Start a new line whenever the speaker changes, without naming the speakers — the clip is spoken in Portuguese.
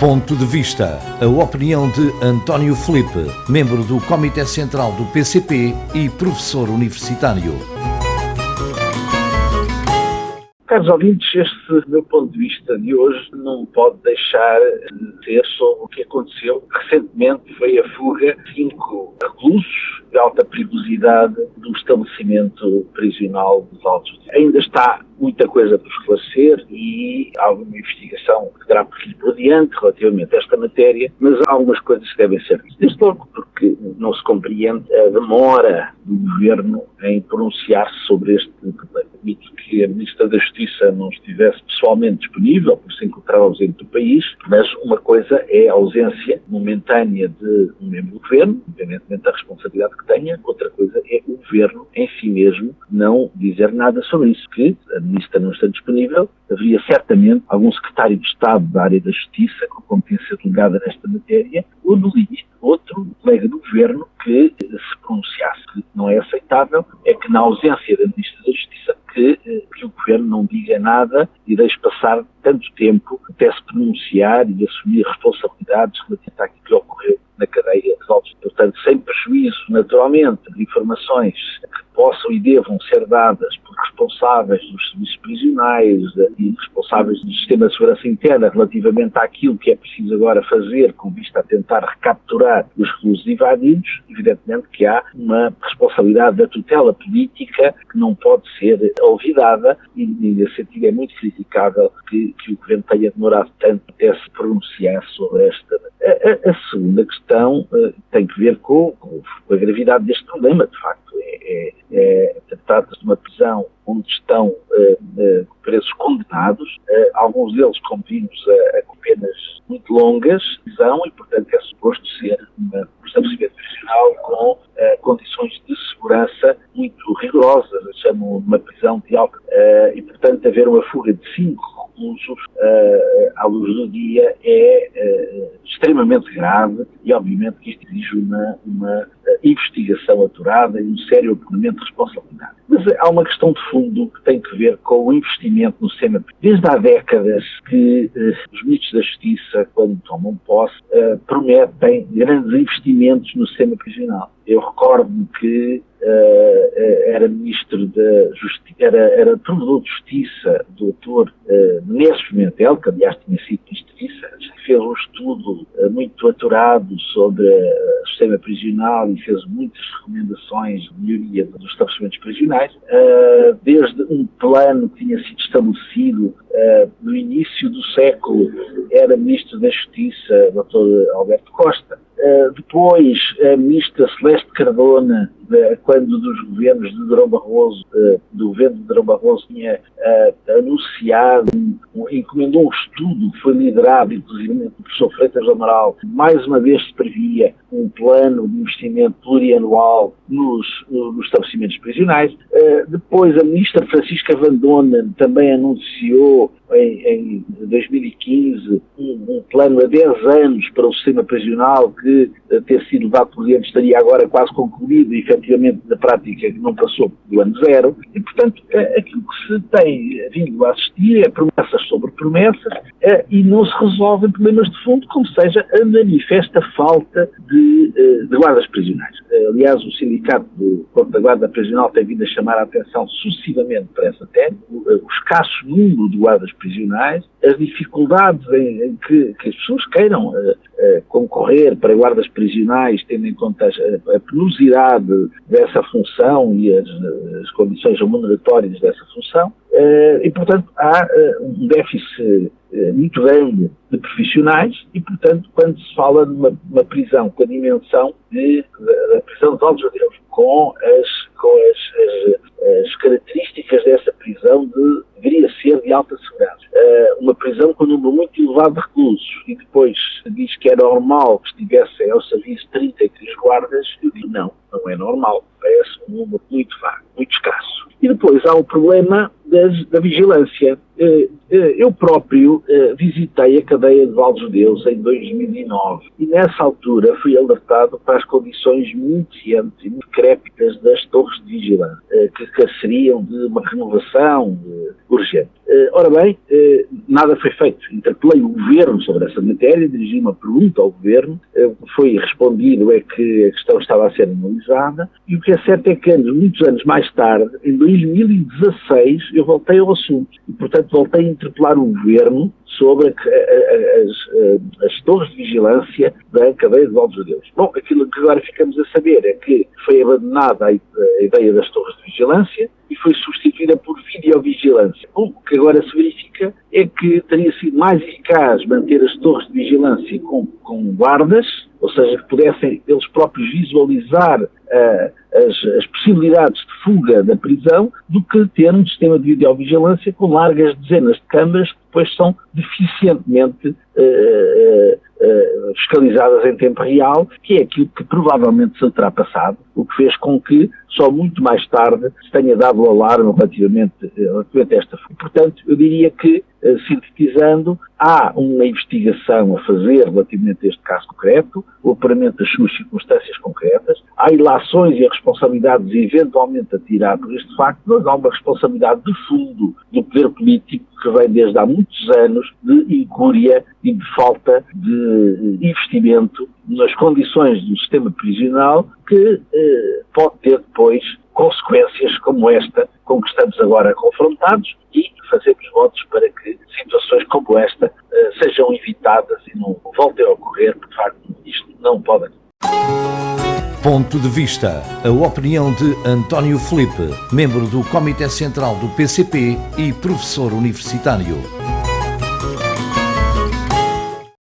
Ponto de Vista. A opinião de António Filipe, membro do Comitê Central do PCP e professor universitário.
Caros ouvintes, este meu ponto de vista de hoje não pode deixar de ser sobre o que aconteceu. Recentemente foi a fuga de 5 reclusos de alta perigosidade do estabelecimento prisional dos Altos. Ainda está muita coisa por esclarecer e alguma investigação que terá por ir por diante relativamente a esta matéria, mas há algumas coisas que devem ser vistas. Desde logo porque não se compreende a demora do Governo em pronunciar-se sobre este problema. Admito que a Ministra da Justiça não estivesse pessoalmente disponível, por se encontrar ausente do país, mas uma coisa é a ausência momentânea de um membro do Governo, independentemente da responsabilidade que tenha, outra coisa é o Governo em si mesmo não dizer nada sobre isso, que a Ministra não está disponível, haveria certamente algum secretário de Estado da área da Justiça com competência delegada nesta matéria, ou no limite outro colega do Governo que se pronunciasse. Que não é aceitável é que na ausência da Ministra da Justiça que o Governo não diga nada e deixe passar tanto tempo até se pronunciar e assumir responsabilidades relativamente àquilo que ocorreu na cadeia dos Altos. Portanto, sem prejuízo, naturalmente, de informações que possam e devam ser dadas por responsáveis dos serviços prisionais e responsáveis do sistema de segurança interna relativamente àquilo que é preciso agora fazer com vista a tentar recapturar os reclusos evadidos, evidentemente que há uma responsabilidade da tutela política que não pode ser olvidada e, nesse sentido, é muito criticável que o Governo tenha demorado tanto até se pronunciar sobre esta. A segunda questão tem que ver com a gravidade deste problema, de facto. Trata-se de uma prisão onde estão presos condenados, alguns deles com vimos a penas muito longas de prisão e, portanto, é suposto ser um estabelecimento prisional com condições de segurança muito rigorosas, chamam uma prisão de alta. E, portanto, haver uma fuga de 5 reclusos à luz do dia é extremamente grave e, obviamente, que isto exige uma investigação aturada e um sério apuramento de responsabilidade. Mas há uma questão de fundo que tem que ver com o investimento no sistema. Desde há décadas que os ministros da Justiça, quando tomam posse, prometem grandes investimentos no sistema prisional. Eu recordo-me que era ministro da Justiça, era provedor de Justiça, doutor Menezes Pimentel, que aliás tinha sido ministro da Justiça, fez um estudo muito aturado sobre o sistema prisional e fez muitas recomendações de melhoria dos estabelecimentos prisionais, desde um plano que tinha sido estabelecido no início do século, era ministro da Justiça, doutor Alberto Costa. Depois, a ministra Celeste Cardona, quando dos governos de Durão Barroso, do governo de Durão Barroso tinha anunciado, encomendou um estudo que foi liderado, inclusive, pelo professor Freitas do Amaral, mais uma vez se previa um plano de investimento plurianual nos estabelecimentos prisionais. Depois, a ministra Francisca Vandona também anunciou em 2015 um plano a 10 anos para o sistema prisional que, ter sido levado por diante, estaria agora quase concluído e, efetivamente, na prática, não passou do ano zero. E, portanto, aquilo que se tem vindo a assistir é promessas sobre promessas e não se resolvem problemas de fundo, como seja a manifesta falta de guardas prisionais. Aliás, o sindicato do Corpo da Guarda Prisional tem vindo a chamar a atenção sucessivamente para essa matéria, o escasso número de guardas prisionais, as dificuldades em que as pessoas queiram concorrer para guardas prisionais, tendo em conta a penosidade dessa função e as condições remuneratórias dessa função, e, portanto, há um déficit muito grande de profissionais e, portanto, quando se fala de uma prisão com a dimensão da prisão de Altos Adeus, com as características dessa prisão deveria ser de alta segurança. Uma prisão com um número muito elevado de reclusos e depois se diz que é normal que estivessem ao serviço 33 guardas, eu digo não é normal. Parece um número muito vago. muito escasso. E depois há o problema da vigilância. Eu próprio visitei a cadeia de Valdedeus em 2009 e nessa altura fui alertado para as condições muito cientes e muito decrépitas das torres de vigilância, que careceriam de uma renovação urgente. Ora bem, nada foi feito. Interpelei o Governo sobre essa matéria, dirigi uma pergunta ao Governo, foi respondido que a questão estava a ser analisada e o que é certo é que muitos anos mais tarde, em 2016, eu voltei ao assunto e, portanto, voltei a interpelar o Governo sobre as torres de vigilância da cadeia de Valdedeus. Bom, aquilo que agora ficamos a saber é que foi abandonada a ideia das torres de vigilância e foi substituída por videovigilância. Bom, o que agora se verifica é que teria sido mais eficaz manter as torres de vigilância com guardas, ou seja, que pudessem eles próprios visualizar as possibilidades de fuga da prisão, do que ter um sistema de videovigilância com largas dezenas de câmaras que depois são deficientemente fiscalizadas em tempo real, que é aquilo que provavelmente se terá passado, o que fez com que só muito mais tarde se tenha dado o alarme relativamente a esta fuga. Portanto, eu diria que, sintetizando, há uma investigação a fazer relativamente a este caso concreto, o apuramento das suas circunstâncias concretas, há ilações e responsabilidades eventualmente a tirar por este facto, mas há uma responsabilidade de fundo do poder político que vem desde há muitos anos de incúria e de falta de investimento nas condições do sistema prisional que pode ter depois consequências como esta com que estamos agora confrontados e fazemos votos para que situações como esta sejam evitadas e não voltem a ocorrer, porque de facto isto não pode acontecer.
Ponto de vista. A opinião de António Filipe, membro do Comitê Central do PCP e professor universitário.